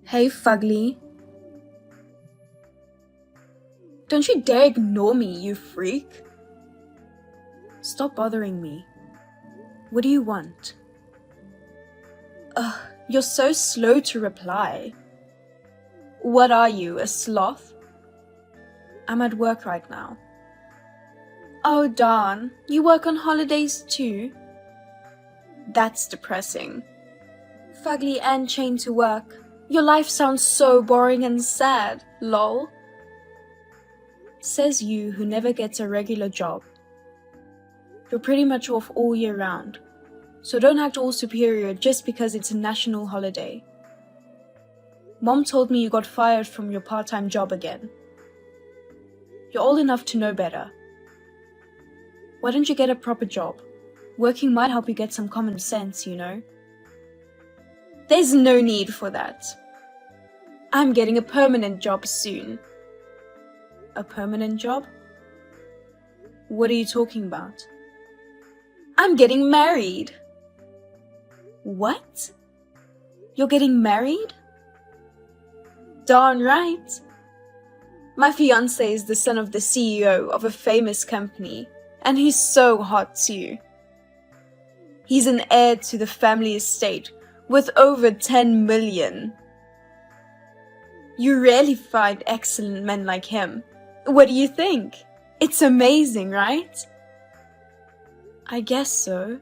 Hey, fugly. Don't you dare ignore me, you freak. Stop bothering me. What do you want? Ugh, you're so slow to reply. What are you, a sloth? I'm at work right now. Oh darn, you work on holidays too? That's depressing. Fugly and chained to work. Your life sounds so boring and sad, lol. Says you who never gets a regular job. You're pretty much off all year round, so don't act all superior just because it's a national holiday. Mom told me you got fired from your part-time job again. You're old enough to know better. Why don't you get a proper job? Working might help you get some common sense, you know. There's no need for that. I'm getting a permanent job soon. A permanent job? What are you talking about? I'm getting married. What? You're getting married? Darn right. My fiancé is the son of the CEO of a famous company, and he's so hot too. He's an heir to the family estate with over 10 million. You rarely find excellent men like him. What do you think? It's amazing, right? I guess so.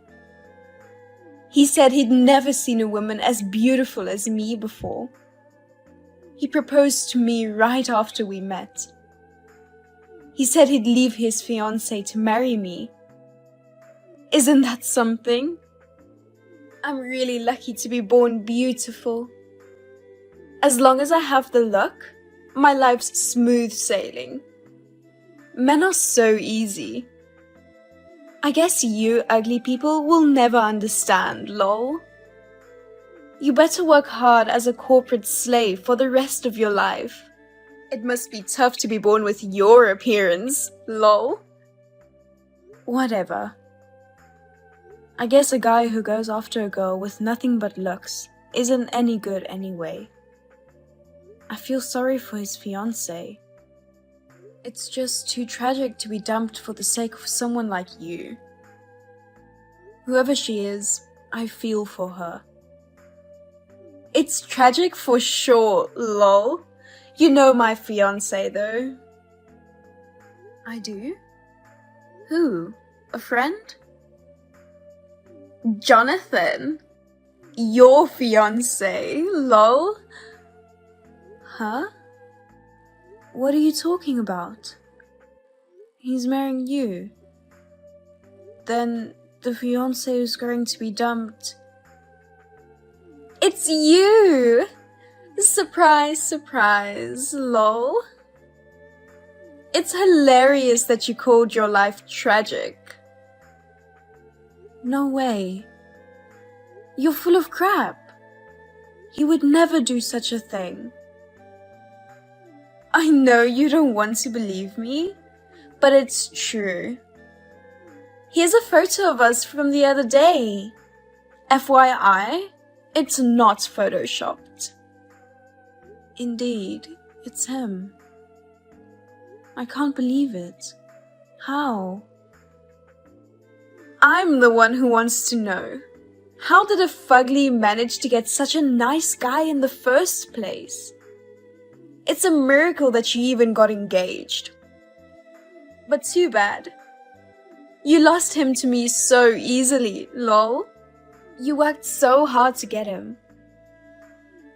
He said he'd never seen a woman as beautiful as me before. He proposed to me right after we met. He said he'd leave his fiancée to marry me. Isn't that something? I'm really lucky to be born beautiful. As long as I have the luck, my life's smooth sailing. Men are so easy. I guess you ugly people will never understand, lol. You better work hard as a corporate slave for the rest of your life. It must be tough to be born with your appearance, lol. Whatever. I guess a guy who goes after a girl with nothing but looks isn't any good anyway. I feel sorry for his fiancée. It's just too tragic to be dumped for the sake of someone like you. Whoever she is, I feel for her. It's tragic for sure, lol. You know my fiancé though. I do? Who? A friend? Jonathan? Your fiancé, lol? Huh? What are you talking about? He's marrying you. Then the fiancé who's going to be dumped. It's you! Surprise, surprise, lol. It's hilarious that you called your life tragic. No way. You're full of crap. He would never do such a thing. I know you don't want to believe me, but it's true. Here's a photo of us from the other day. FYI, it's not photoshopped. Indeed, it's him. I can't believe it. How? I'm the one who wants to know. How did a fugly manage to get such a nice guy in the first place? It's a miracle that you even got engaged. But too bad. You lost him to me so easily, lol. You worked so hard to get him.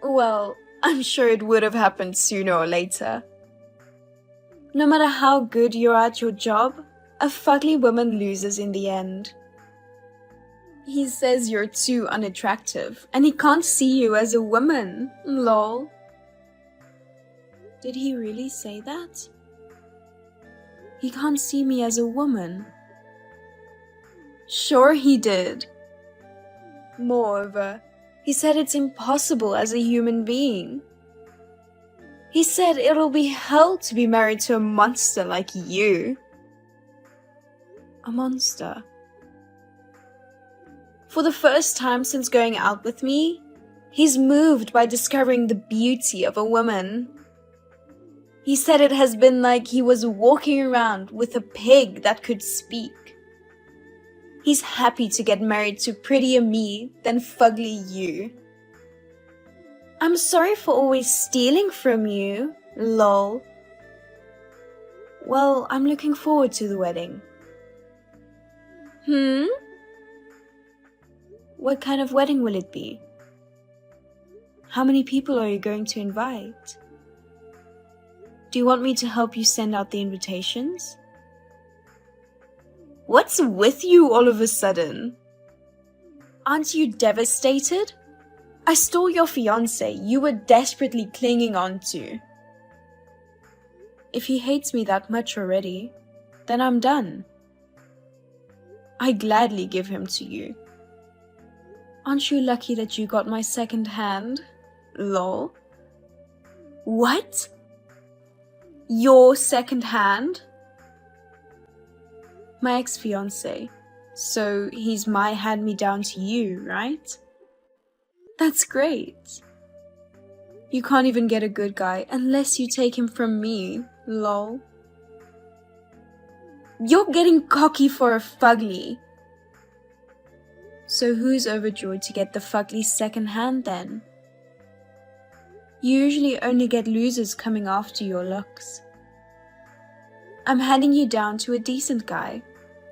Well, I'm sure it would have happened sooner or later. No matter how good you're at your job, a fugly woman loses in the end. He says you're too unattractive and he can't see you as a woman, lol. Did he really say that? He can't see me as a woman. Sure he did. Moreover, he said it's impossible as a human being. He said it'll be hell to be married to a monster like you. A monster? For the first time since going out with me, He's moved by discovering the beauty of a woman. He said it has been like he was walking around with a pig that could speak. He's happy to get married to prettier me than fugly you. I'm sorry for always stealing from you, lol. Well, I'm looking forward to the wedding. What kind of wedding will it be? How many people are you going to invite? Do you want me to help you send out the invitations? What's with you all of a sudden? Aren't you devastated? I stole your fiancé you were desperately clinging on to. If he hates me that much already, then I'm done. I gladly give him to you. Aren't you lucky that you got my second hand? Lol. What? Your second hand? My ex-fiancé. So he's my hand-me-down to you, right? That's great. You can't even get a good guy unless you take him from me, lol. You're getting cocky for a fugly. So who's overjoyed to get the fugly second hand then? You usually only get losers coming after your looks. I'm handing you down to a decent guy,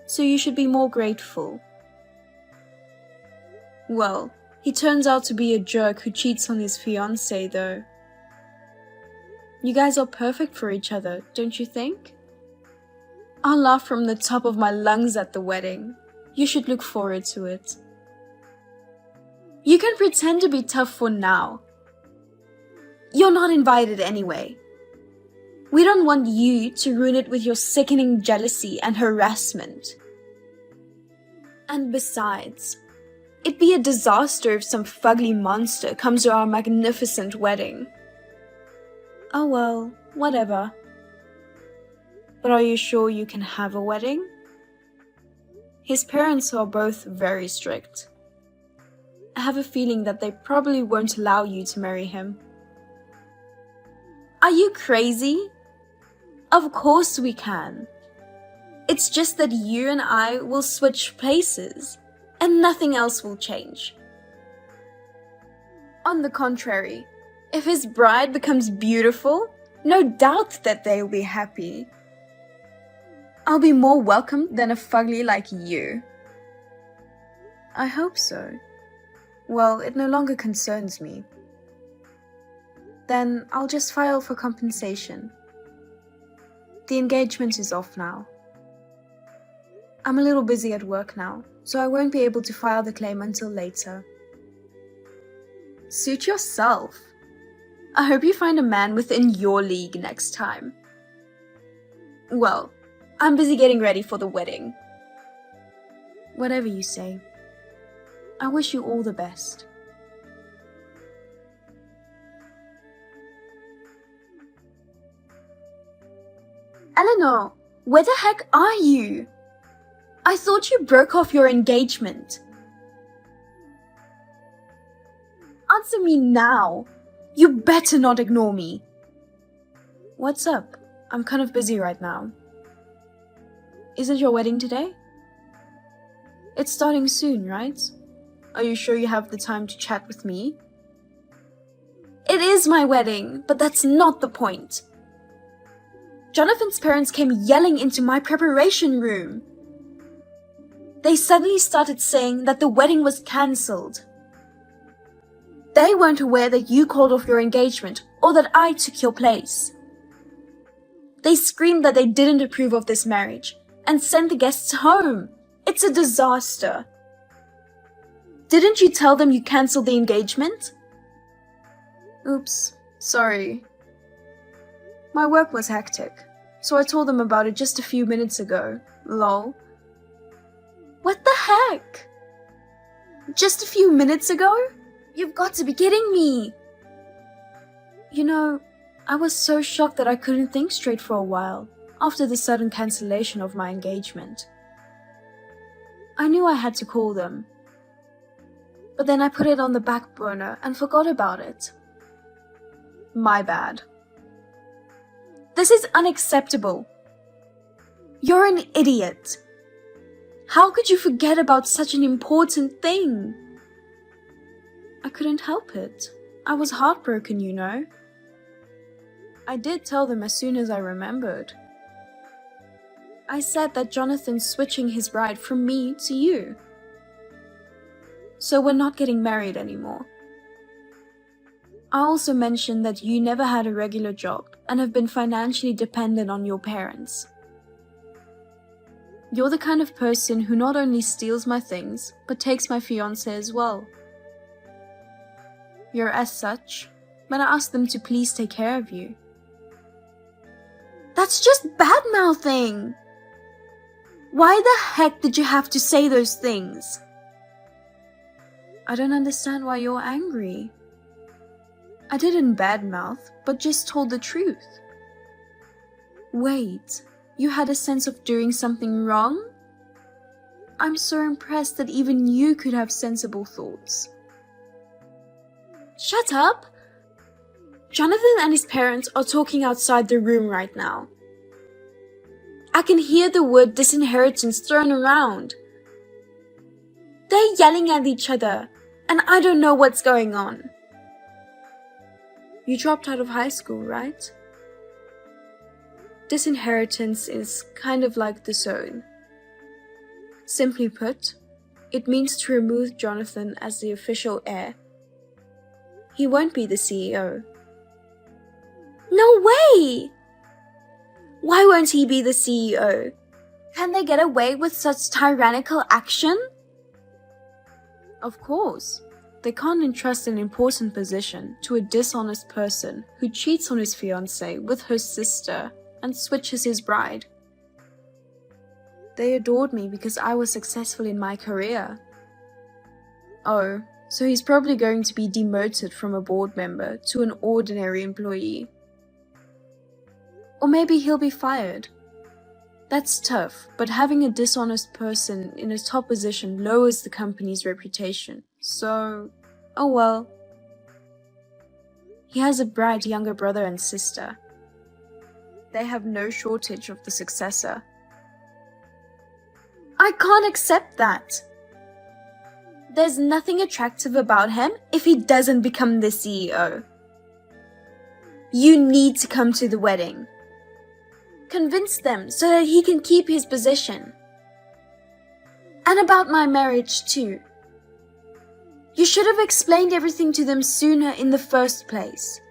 so you should be more grateful. Well, he turns out to be a jerk who cheats on his fiancée though. You guys are perfect for each other, don't you think? I'll laugh from the top of my lungs at the wedding. You should look forward to it. You can pretend to be tough for now. You're not invited anyway. We don't want you to ruin it with your sickening jealousy and harassment. And besides, it'd be a disaster if some fugly monster comes to our magnificent wedding. Oh well, whatever. But are you sure you can have a wedding? His parents are both very strict. I have a feeling that they probably won't allow you to marry him. Are you crazy? Of course we can. It's just that you and I will switch places, and nothing else will change. On the contrary, if his bride becomes beautiful, no doubt that they'll be happy. I'll be more welcomed than a fugly like you. I hope so. Well, it no longer concerns me. Then I'll just file for compensation. The engagement is off now. I'm a little busy at work now, so I won't be able to file the claim until later. Suit yourself. I hope you find a man within your league next time. Well, I'm busy getting ready for the wedding. Whatever you say. I wish you all the best. Eleanor, where the heck are you? I thought you broke off your engagement. Answer me now. You better not ignore me. What's up? I'm kind of busy right now. Isn't your wedding today? It's starting soon, right? Are you sure you have the time to chat with me? It is my wedding, but that's not the point. Jonathan's parents came yelling into my preparation room. They suddenly started saying that the wedding was cancelled. They weren't aware that you called off your engagement or that I took your place. They screamed that they didn't approve of this marriage and sent the guests home. It's a disaster. Didn't you tell them you cancelled the engagement? Oops, sorry. My work was hectic, so I told them about it just a few minutes ago. Lol. What the heck? Just a few minutes ago? You've got to be kidding me! You know, I was so shocked that I couldn't think straight for a while after the sudden cancellation of my engagement. I knew I had to call them. But then I put it on the back burner and forgot about it. My bad. This is unacceptable. You're an idiot. How could you forget about such an important thing? I couldn't help it. I was heartbroken, you know. I did tell them as soon as I remembered. I said that Jonathan's switching his bride from me to you. So we're not getting married anymore. I also mentioned that you never had a regular job and have been financially dependent on your parents. You're the kind of person who not only steals my things, but takes my fiancé as well. You're as such, but I asked them to please take care of you. That's just bad-mouthing! Why the heck did you have to say those things? I don't understand why you're angry. I didn't badmouth, but just told the truth. Wait, you had a sense of doing something wrong? I'm so impressed that even you could have sensible thoughts. Shut up! Jonathan and his parents are talking outside the room right now. I can hear the word disinheritance thrown around. They're yelling at each other, and I don't know what's going on. You dropped out of high school, right? Disinheritance is kind of like disown. Simply put, it means to remove Jonathan as the official heir. He won't be the CEO. No way! Why won't he be the CEO? Can they get away with such tyrannical action? Of course. They can't entrust an important position to a dishonest person who cheats on his fiancée with her sister and switches his bride. They adored me because I was successful in my career. Oh, so he's probably going to be demoted from a board member to an ordinary employee. Or maybe he'll be fired. That's tough, but having a dishonest person in a top position lowers the company's reputation. So, oh well. He has a bright younger brother and sister. They have no shortage of the successor. I can't accept that. There's nothing attractive about him if he doesn't become the CEO. You need to come to the wedding. Convince them so that he can keep his position. And about my marriage too. You should have explained everything to them sooner in the first place.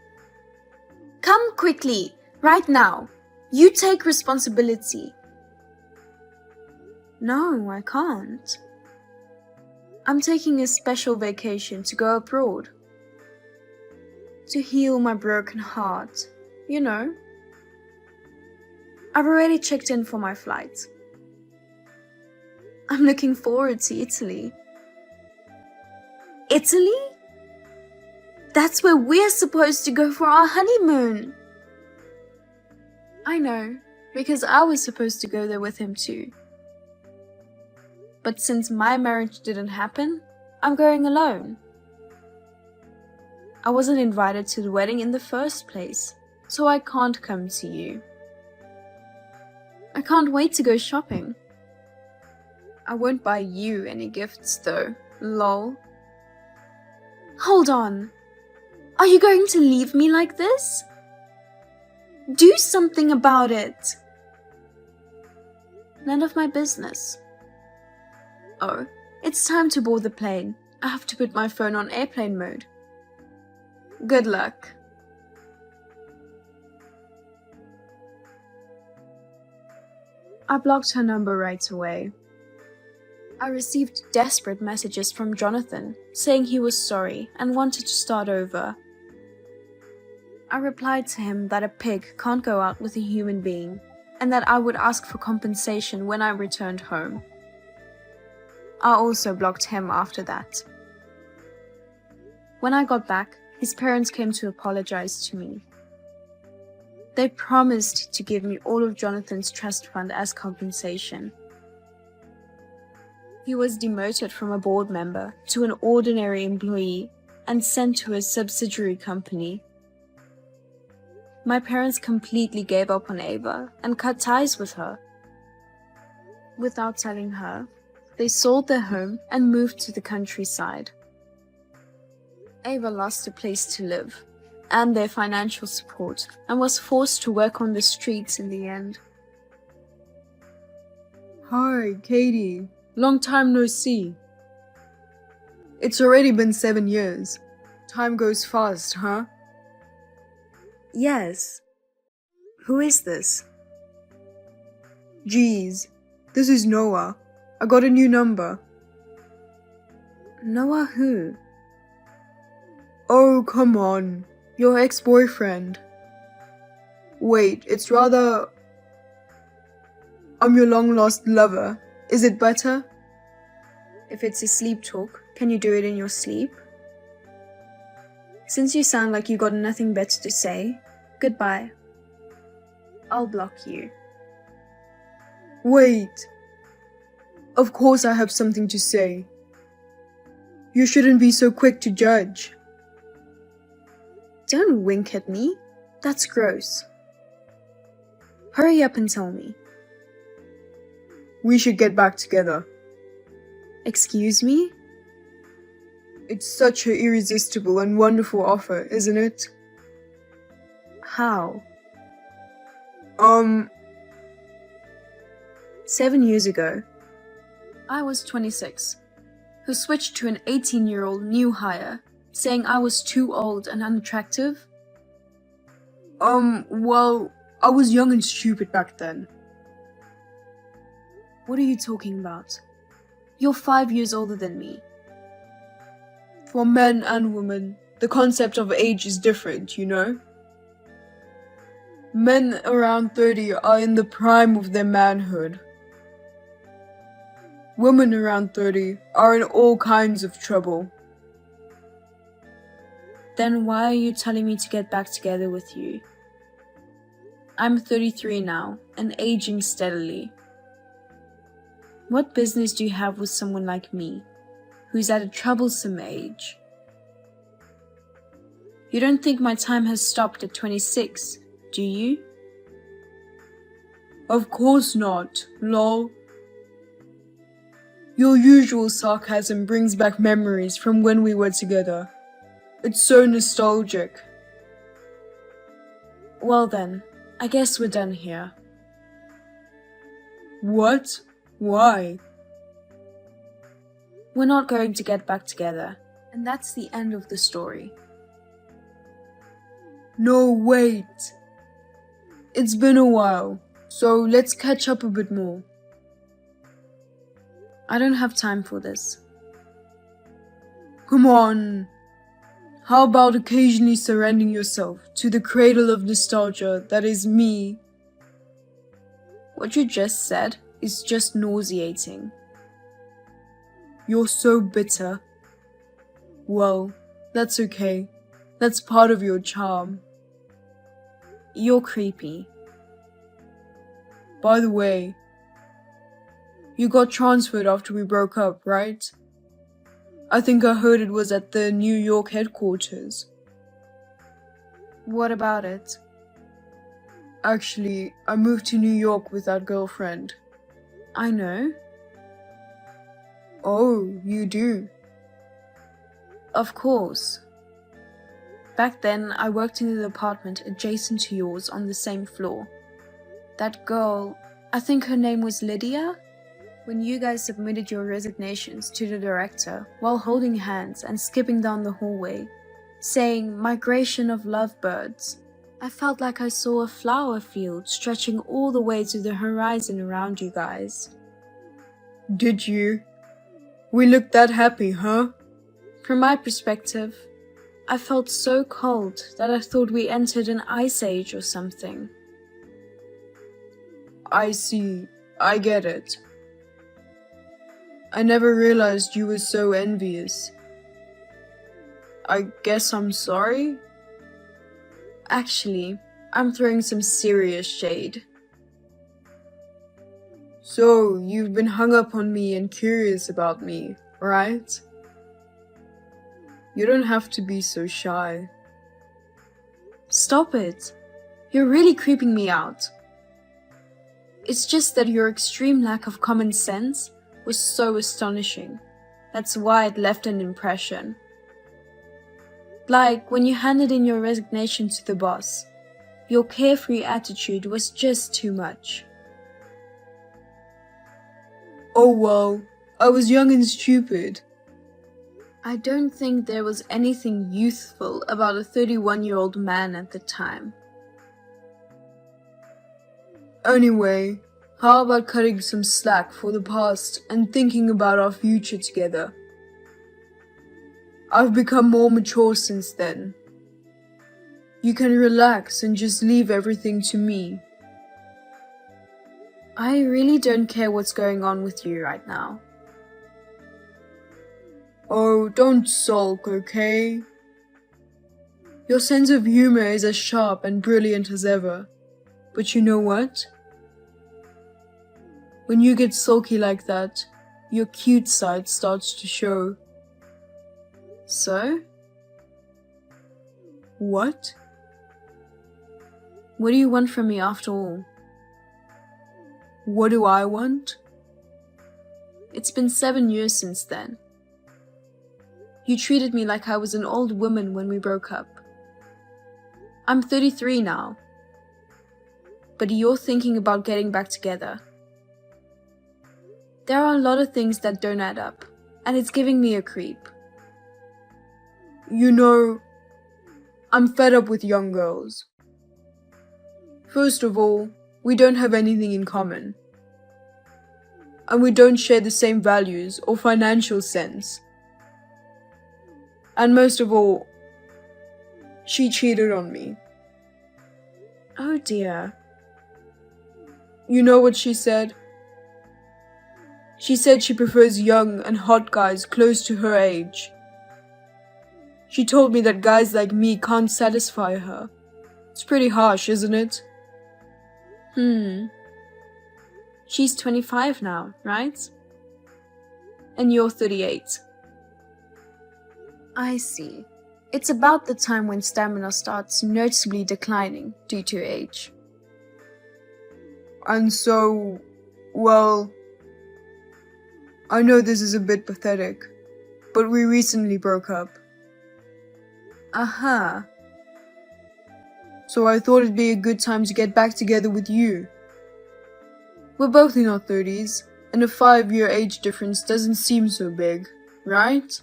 Come quickly, right now. You take responsibility. No, I can't. I'm taking a special vacation to go abroad. To heal my broken heart, you know. I've already checked in for my flight. I'm looking forward to Italy. Italy? That's where we're supposed to go for our honeymoon. I know, because I was supposed to go there with him too. But since my marriage didn't happen, I'm going alone. I wasn't invited to the wedding in the first place, so I can't come to you. I can't wait to go shopping. I won't buy you any gifts though, lol. Hold on. Are you going to leave me like this? Do something about it. None of my business. Oh, it's time to board the plane. I have to put my phone on airplane mode. Good luck. I blocked her number right away. I received desperate messages from Jonathan saying he was sorry and wanted to start over. I replied to him that a pig can't go out with a human being and that I would ask for compensation when I returned home. I also blocked him after that. When I got back, his parents came to apologize to me. They promised to give me all of Jonathan's trust fund as compensation. He was demoted from a board member to an ordinary employee and sent to a subsidiary company. My parents completely gave up on Ava and cut ties with her. Without telling her, they sold their home and moved to the countryside. Ava lost a place to live and their financial support and was forced to work on the streets in the end. Hi, Katie. Long time no see. It's already been 7 years. Time goes fast, huh? Yes. Who is this? Geez, this is Noah. I got a new number. Noah who? Oh, come on. Your ex-boyfriend. Wait, it's rather... I'm your long-lost lover. Is it better? If it's a sleep talk, can you do it in your sleep? Since you sound like you got nothing better to say, goodbye. I'll block you. Wait. Of course I have something to say. You shouldn't be so quick to judge. Don't wink at me. That's gross. Hurry up and tell me. We should get back together. Excuse me? It's such an irresistible and wonderful offer, isn't it? How? 7 years ago, I was 26, who switched to an 18-year-old new hire, saying I was too old and unattractive. Well, I was young and stupid back then. What are you talking about? You're 5 years older than me. For men and women, the concept of age is different, you know? Men around 30 are in the prime of their manhood. Women around 30 are in all kinds of trouble. Then why are you telling me to get back together with you? I'm 33 now and aging steadily. What business do you have with someone like me, who's at a troublesome age? You don't think my time has stopped at 26, do you? Of course not, lol. Your usual sarcasm brings back memories from when we were together. It's so nostalgic. Well then, I guess we're done here. What? Why? We're not going to get back together, and that's the end of the story. No, wait. It's been a while, so let's catch up a bit more. I don't have time for this. Come on. How about occasionally surrendering yourself to the cradle of nostalgia that is me? What you just said is just nauseating. You're so bitter. Well, that's okay. That's part of your charm. You're creepy. By the way, you got transferred after we broke up, right? I think I heard it was at the New York headquarters. What about it? Actually, I moved to New York with that girlfriend. I know. Oh, you do? Of course. Back then, I worked in an apartment adjacent to yours on the same floor. That girl, I think her name was Lydia? When you guys submitted your resignations to the director while holding hands and skipping down the hallway, saying migration of lovebirds, I felt like I saw a flower field stretching all the way to the horizon around you guys. Did you? We looked that happy, huh? From my perspective, I felt so cold that I thought we entered an ice age or something. I see. I get it. I never realized you were so envious. I guess I'm sorry? Actually, I'm throwing some serious shade. So, you've been hung up on me and curious about me, right? You don't have to be so shy. Stop it. You're really creeping me out. It's just that your extreme lack of common sense was so astonishing. That's why it left an impression. Like when you handed in your resignation to the boss, your carefree attitude was just too much. Oh well, I was young and stupid. I don't think there was anything youthful about a 31-year-old man at the time. Anyway, how about cutting some slack for the past and thinking about our future together? I've become more mature since then. You can relax and just leave everything to me. I really don't care what's going on with you right now. Oh, don't sulk, okay? Your sense of humor is as sharp and brilliant as ever. But you know what? When you get sulky like that, your cute side starts to show. So? What? What do you want from me after all? What do I want? It's been 7 years since then. You treated me like I was an old woman when we broke up. I'm 33 now. But you're thinking about getting back together. There are a lot of things that don't add up, and it's giving me a creep. You know, I'm fed up with young girls. First of all, we don't have anything in common. And we don't share the same values or financial sense. And most of all, she cheated on me. Oh dear. You know what she said? She said she prefers young and hot guys close to her age. She told me that guys like me can't satisfy her. It's pretty harsh, isn't it? She's 25 now, right? And you're 38. I see. It's about the time when stamina starts noticeably declining due to age. And so, well, I know this is a bit pathetic, but we recently broke up. Aha. So I thought it'd be a good time to get back together with you. We're both in our 30s, and a 5-year age difference doesn't seem so big, right?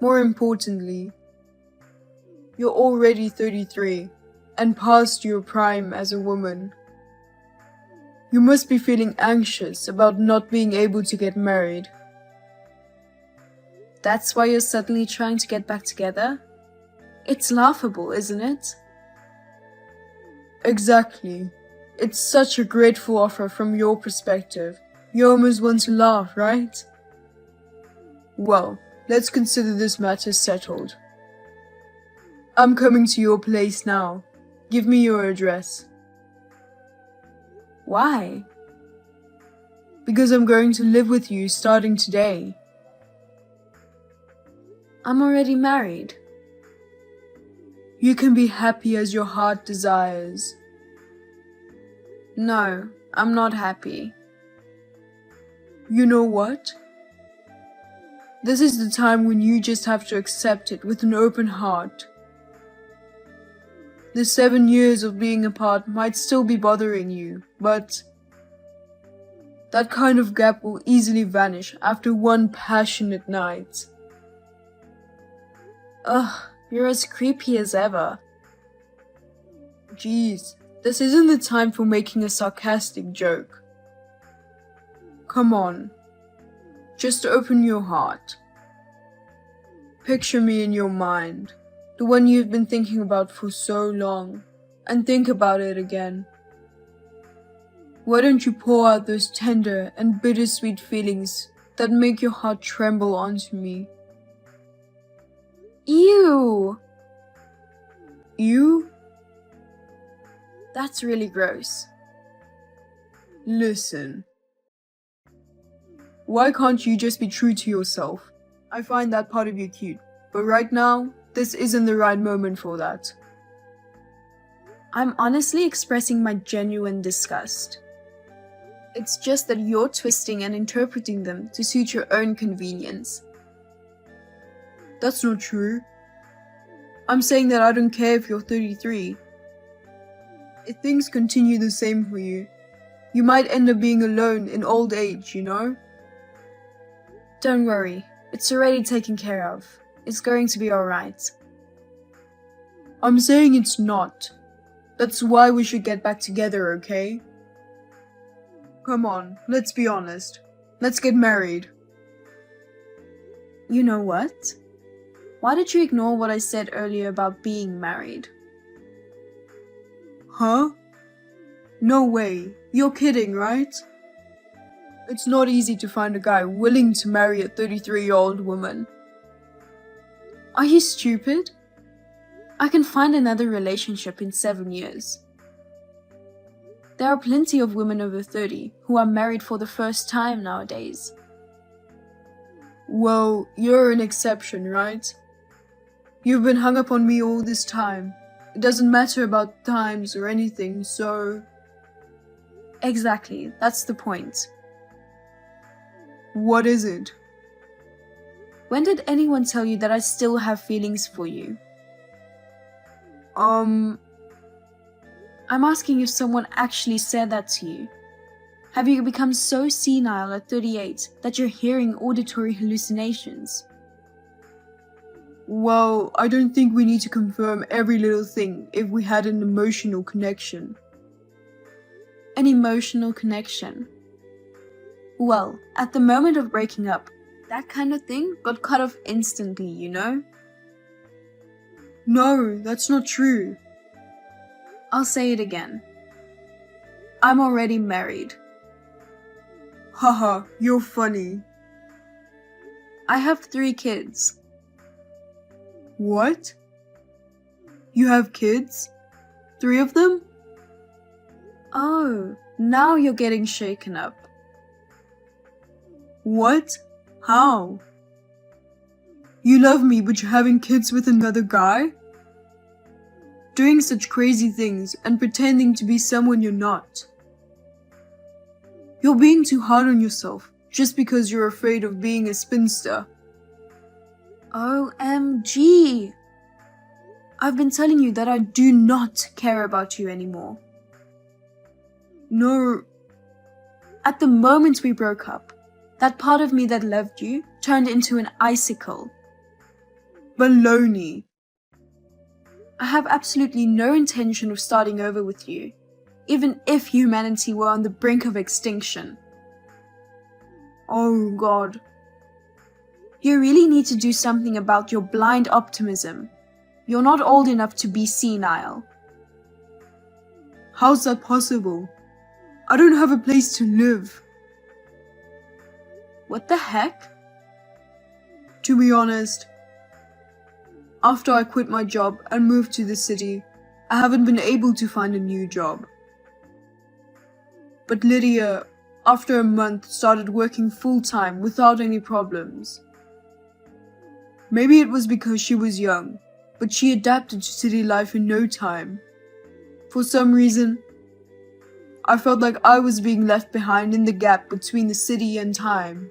More importantly, you're already 33 and past your prime as a woman. You must be feeling anxious about not being able to get married. That's why you're suddenly trying to get back together? It's laughable, isn't it? Exactly. It's such a grateful offer from your perspective. You almost want to laugh, right? Well, let's consider this matter settled. I'm coming to your place now. Give me your address. Why? Because I'm going to live with you starting today. I'm already married. You can be happy as your heart desires. No, I'm not happy. You know what? This is the time when you just have to accept it with an open heart. The 7 years of being apart might still be bothering you, but that kind of gap will easily vanish after one passionate night. Ugh, you're as creepy as ever. Jeez, this isn't the time for making a sarcastic joke. Come on, just open your heart. Picture me in your mind, the one you've been thinking about for so long, and think about it again. Why don't you pour out those tender and bittersweet feelings that make your heart tremble onto me? Ew! You? That's really gross. Listen. Why can't you just be true to yourself? I find that part of you cute, but right now, this isn't the right moment for that. I'm honestly expressing my genuine disgust. It's just that you're twisting and interpreting them to suit your own convenience. That's not true. I'm saying that I don't care if you're 33. If things continue the same for you, you might end up being alone in old age, you know? Don't worry, it's already taken care of. It's going to be alright. I'm saying it's not. That's why we should get back together, okay? Come on, let's be honest. Let's get married. You know what? Why did you ignore what I said earlier about being married? Huh? No way. You're kidding, right? It's not easy to find a guy willing to marry a 33-year-old woman. Are you stupid? I can find another relationship in 7 years. There are plenty of women over 30 who are married for the first time nowadays. Well, you're an exception, right? You've been hung up on me all this time. It doesn't matter about times or anything, so... Exactly, that's the point. What is it? When did anyone tell you that I still have feelings for you? I'm asking if someone actually said that to you. Have you become so senile at 38 that you're hearing auditory hallucinations? Well, I don't think we need to confirm every little thing if we had an emotional connection. An emotional connection? Well, at the moment of breaking up, that kind of thing got cut off instantly, you know? No, that's not true. I'll say it again. I'm already married. Haha, you're funny. I have 3 kids. What? You have kids? 3 of them? Oh, now you're getting shaken up. What? How? You love me, but you're having kids with another guy? Doing such crazy things and pretending to be someone you're not. You're being too hard on yourself just because you're afraid of being a spinster. OMG! I've been telling you that I do not care about you anymore. No. At the moment we broke up, that part of me that loved you turned into an icicle. Baloney. I have absolutely no intention of starting over with you, even if humanity were on the brink of extinction. Oh God. You really need to do something about your blind optimism. You're not old enough to be senile. How's that possible? I don't have a place to live. What the heck? To be honest, after I quit my job and moved to the city, I haven't been able to find a new job. But Lydia, after a month, started working full-time without any problems. Maybe it was because she was young, but she adapted to city life in no time. For some reason, I felt like I was being left behind in the gap between the city and time.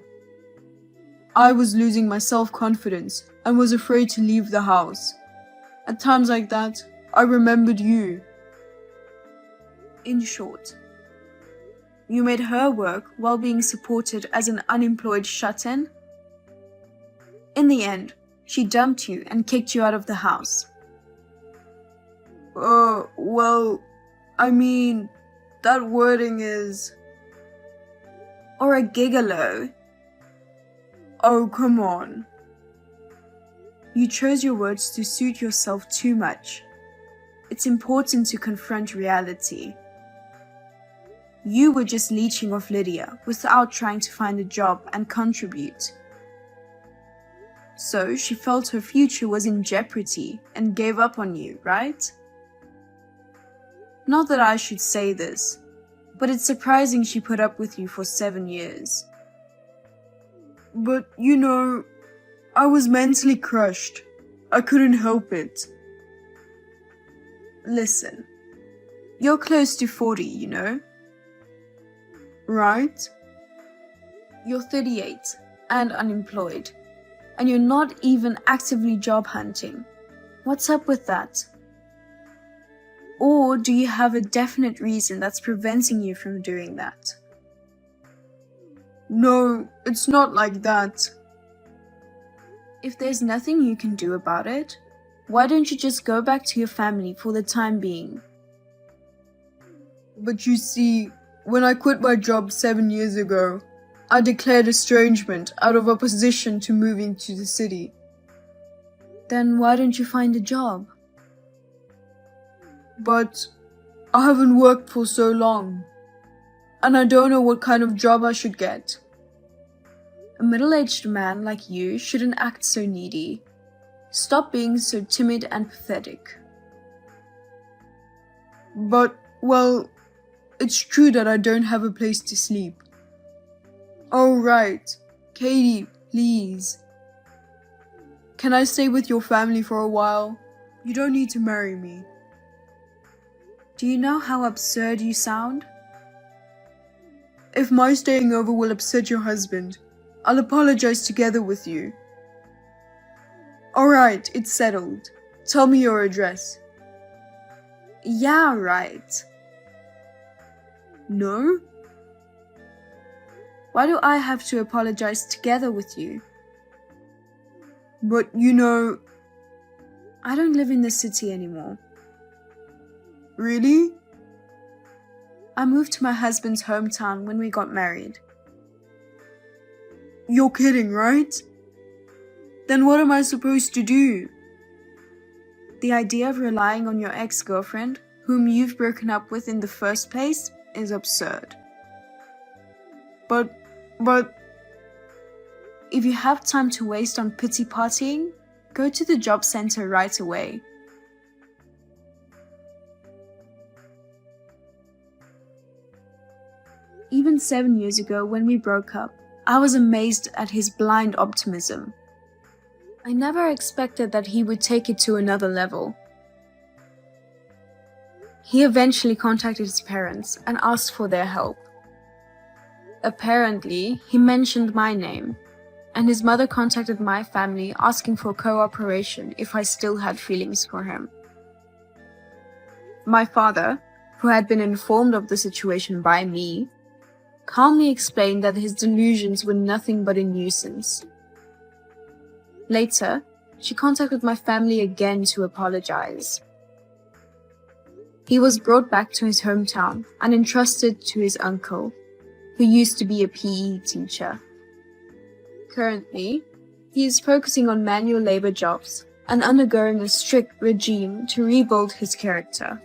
I was losing my self-confidence and was afraid to leave the house. At times like that, I remembered you. In short, you made her work while being supported as an unemployed shut-in? In the end, she dumped you and kicked you out of the house. Well, I mean, that wording is... Or a gigolo. Oh, come on. You chose your words to suit yourself too much. It's important to confront reality. You were just leeching off Lydia without trying to find a job and contribute. So she felt her future was in jeopardy and gave up on you, right? Not that I should say this, But it's surprising she put up with you for 7 years. But, I was mentally crushed. I couldn't help it. Listen, you're close to 40, Right? You're 38 and unemployed, and you're not even actively job hunting. What's up with that? Or do you have a definite reason that's preventing you from doing that? No, it's not like that. If there's nothing you can do about it, why don't you just go back to your family for the time being? But you see, when I quit my job 7 years ago, I declared estrangement out of opposition to moving to the city. Then why don't you find a job? But I haven't worked for so long, and I don't know what kind of job I should get. A middle-aged man like you shouldn't act so needy. Stop being so timid and pathetic. But, well, it's true that I don't have a place to sleep. Oh, right. Katie, please. Can I stay with your family for a while? You don't need to marry me. Do you know how absurd you sound? If my staying over will upset your husband, I'll apologize together with you. Alright, it's settled. Tell me your address. Yeah, right. No? Why do I have to apologize together with you? But I don't live in the city anymore. Really? I moved to my husband's hometown when we got married. You're kidding, right? Then what am I supposed to do? The idea of relying on your ex-girlfriend, whom you've broken up with in the first place, is absurd. But... If you have time to waste on pity partying, go to the job center right away. Even 7 years ago, when we broke up, I was amazed at his blind optimism. I never expected that he would take it to another level. He eventually contacted his parents and asked for their help. Apparently, he mentioned my name, and his mother contacted my family asking for cooperation if I still had feelings for him. My father, who had been informed of the situation by me, calmly explained that his delusions were nothing but a nuisance. Later, she contacted my family again to apologize. He was brought back to his hometown and entrusted to his uncle, who used to be a PE teacher. Currently, he is focusing on manual labor jobs and undergoing a strict regime to rebuild his character.